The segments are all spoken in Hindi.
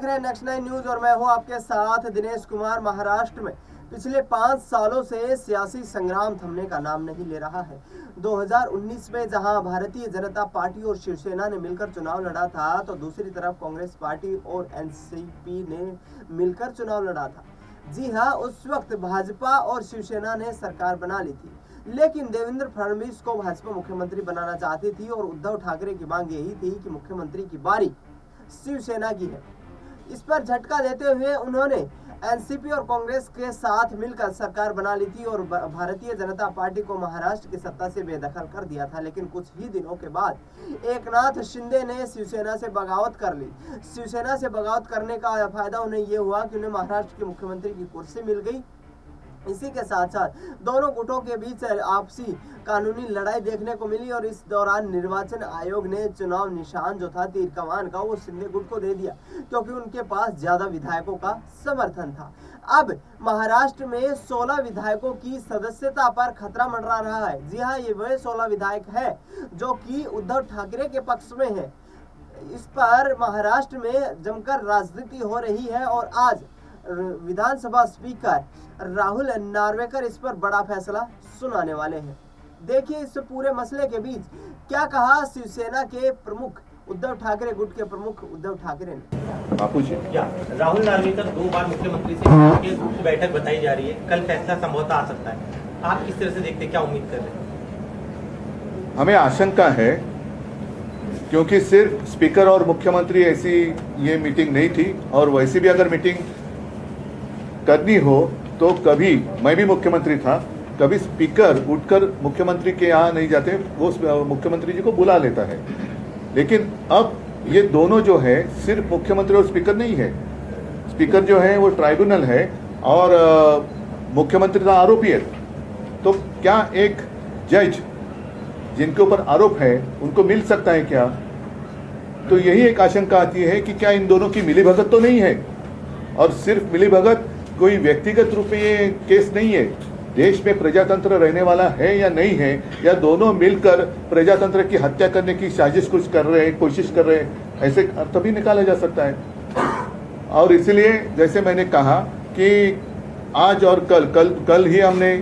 रहे हैं नेक्स्ट 9 न्यूज और मैं हूं आपके साथ दिनेश कुमार। महाराष्ट्र में पिछले 5 सालों से सियासी संग्राम थमने का नाम नहीं ले रहा है। 2019 में जहां भारतीय जनता पार्टी और शिवसेना ने मिलकर चुनाव लड़ा था, तो दूसरी तरफ कांग्रेस पार्टी और एनसीपी ने मिलकर चुनाव लड़ा था। जी हां, उस वक्त भाजपा और शिवसेना ने सरकार बना ली थी, लेकिन देवेंद्र फडणवीस को भाजपा मुख्यमंत्री बनाना चाहती थी और उद्धव ठाकरे की मांग यही थी कि मुख्यमंत्री की बारी शिवसेना की है। इस पर झटका देते हुए उन्होंने एनसीपी और कांग्रेस के साथ मिलकर सरकार बना ली थी और भारतीय जनता पार्टी को महाराष्ट्र की सत्ता से बेदखल कर दिया था। लेकिन कुछ ही दिनों के बाद एकनाथ शिंदे ने शिवसेना से बगावत कर ली। शिवसेना से बगावत करने का फायदा उन्हें ये हुआ कि उन्हें महाराष्ट्र के मुख्यमंत्री की कुर्सी मिल गई। इसी के साथ साथ दोनों गुटों के बीच आपसी कानूनी लड़ाई देखने को मिली और इस दौरान निर्वाचन आयोग ने चुनाव निशान जो था तीर कमान का, वो शिंदे गुट को दे दिया, क्योंकि उनके पास ज्यादा विधायकों का समर्थन था। अब महाराष्ट्र में 16 विधायकों की सदस्यता पर खतरा मंडरा रहा है। जी हाँ, ये वह 16 विधायक है जो कि उद्धव ठाकरे के पक्ष में है। इस पर महाराष्ट्र में जमकर राजनीति हो रही है और आज विधानसभा स्पीकर राहुल नार्वेकर इस पर बड़ा फैसला सुनाने वाले हैं। देखिए इस पूरे मसले के बीच क्या कहा शिवसेना के प्रमुख उद्धव ठाकरे गुट के प्रमुख उद्धव ठाकरे ने। आप पूछिए। क्या राहुल नार्वेकर 2 बार मुख्यमंत्री से बैठक बताई जा रही है, कल फैसला संभवतः आ सकता है। आप किस तरह से देखते हैं, क्या उम्मीद कर रहे हैं? हमें आशंका है, क्योंकि सिर्फ स्पीकर और मुख्यमंत्री ऐसी ये मीटिंग नहीं थी, और वैसी भी अगर मीटिंग करनी हो तो कभी, मैं भी मुख्यमंत्री था, कभी स्पीकर उठकर मुख्यमंत्री के यहाँ नहीं जाते, वो मुख्यमंत्री जी को बुला लेता है। लेकिन अब ये दोनों जो है सिर्फ मुख्यमंत्री और स्पीकर नहीं है। स्पीकर जो है वो ट्राइब्यूनल है और मुख्यमंत्री का आरोपी है। तो क्या एक जज जिनके ऊपर आरोप है उनको मिल सकता है क्या? तो यही एक आशंका आती है कि क्या इन दोनों की मिलीभगत तो नहीं है। और सिर्फ मिलीभगत कोई व्यक्तिगत रूप में ये केस नहीं है, देश में प्रजातंत्र रहने वाला है या नहीं है, या दोनों मिलकर प्रजातंत्र की हत्या करने की साजिश कुछ कर रहे हैं, कोशिश कर रहे हैं, ऐसे अर्थ भी निकाला जा सकता है। और इसलिए जैसे मैंने कहा कि आज और कल ही हमने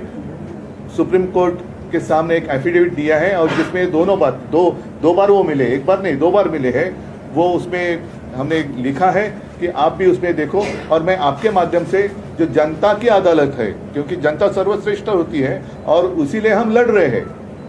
सुप्रीम कोर्ट के सामने एक एफिडेविट दिया है, और जिसमें दोनों बात दो बार वो मिले, एक बार नहीं 2 बार मिले हैं। वो उसमें हमने लिखा है कि आप भी उसमें देखो, और मैं आपके माध्यम से जो जनता की अदालत है, क्योंकि जनता सर्वश्रेष्ठ होती है और उसीलिए हम लड़ रहे हैं।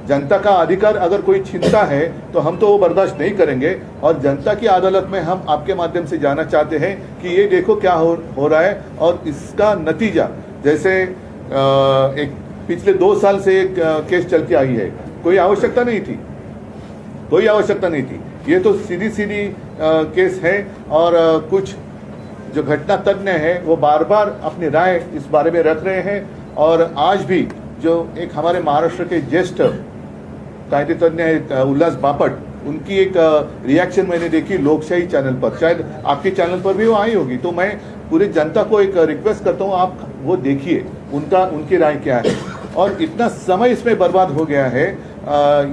जनता का अधिकार अगर कोई छीनता है तो हम तो वो बर्दाश्त नहीं करेंगे, और जनता की अदालत में हम आपके माध्यम से जाना चाहते हैं कि ये देखो क्या हो रहा है। और इसका नतीजा, जैसे एक पिछले 2 साल से एक केस चलती आई है, कोई आवश्यकता नहीं थी, कोई आवश्यकता नहीं थी। ये तो सीधी केस है, और कुछ जो घटना तज्ञ हैं वो बार बार अपनी राय इस बारे में रख रहे हैं। और आज भी जो एक हमारे महाराष्ट्र के ज्येष्ठ कायदे तज्ञ है उल्लास बापट, उनकी एक रिएक्शन मैंने देखी लोकशाही चैनल पर, शायद आपके चैनल पर भी वो आई होगी। तो मैं पूरी जनता को एक रिक्वेस्ट करता हूँ, आप वो देखिए उनकी राय क्या है। और इतना समय इसमें बर्बाद हो गया है,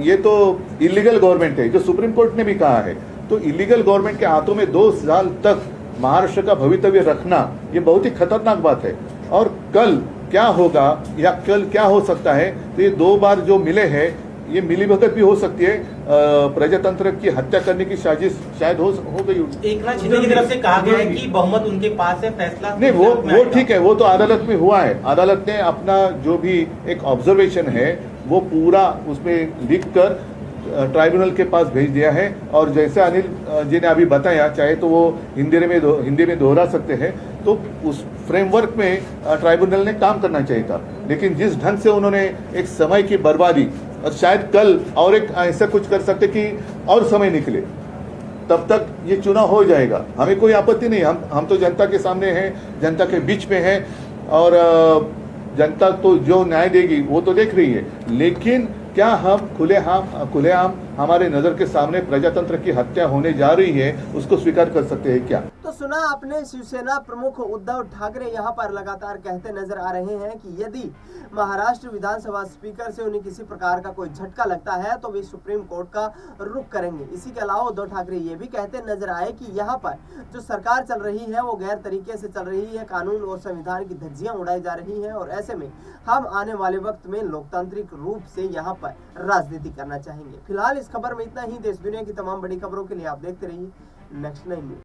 ये तो इलीगल गवर्नमेंट है, जो सुप्रीम कोर्ट ने भी कहा है। तो इलीगल गवर्नमेंट के हाथों में 2 साल तक महाराष्ट्र का भवितव्य रखना, ये बहुत ही खतरनाक बात है। और कल क्या होगा या कल क्या हो सकता है, तो ये 2 बार जो मिले हैं, ये मिलीभगत भी हो सकती है, प्रजातंत्र की हत्या करने की साजिश शायद हो गई। एकनाथ शिंदे की तरफ से कहा गया है कि बहुमत उनके पास है, फैसला नहीं, वो ठीक है, वो तो अदालत में हुआ है। अदालत ने अपना जो भी एक ऑब्जर्वेशन है वो पूरा उसमें लिखकर ट्राइब्यूनल के पास भेज दिया है। और जैसे अनिल जी ने अभी बताया, चाहे तो वो हिंदी में दोहरा सकते हैं, तो उस फ्रेमवर्क में ट्राइब्यूनल ने काम करना चाहिए था। लेकिन जिस ढंग से उन्होंने एक समय की बर्बादी, और शायद कल और एक ऐसा कुछ कर सकते कि और समय निकले, तब तक ये चुनाव हो जाएगा। हमें कोई आपत्ति नहीं, हम तो जनता के सामने हैं, जनता के बीच में हैं, और जनता तो जो न्याय देगी वो तो देख रही है। लेकिन क्या हम खुलेआम हमारे नजर के सामने प्रजातंत्र की हत्या होने जा रही है, उसको स्वीकार कर सकते हैं क्या? तो सुना आपने, शिवसेना प्रमुख उद्धव ठाकरे यहाँ पर लगातार कहते नजर आ रहे हैं कि यदि महाराष्ट्र विधानसभा स्पीकर से उन्हें किसी प्रकार का कोई झटका लगता है तो वे सुप्रीम कोर्ट का रुख करेंगे। इसी के अलावा उद्धव ठाकरे ये भी कहते नजर आए कि यहाँ पर जो सरकार चल रही है वो गैर तरीके से चल रही है, कानून और संविधान की धज्जियां उड़ाई जा रही हैं और ऐसे में हम आने वाले वक्त में लोकतांत्रिक रूप से यहाँ पर राजनीति करना चाहेंगे। फिलहाल इस खबर में इतना ही। देश दुनिया की तमाम बड़ी खबरों के लिए आप देखते रहिए नेक्स्ट 9 न्यूज।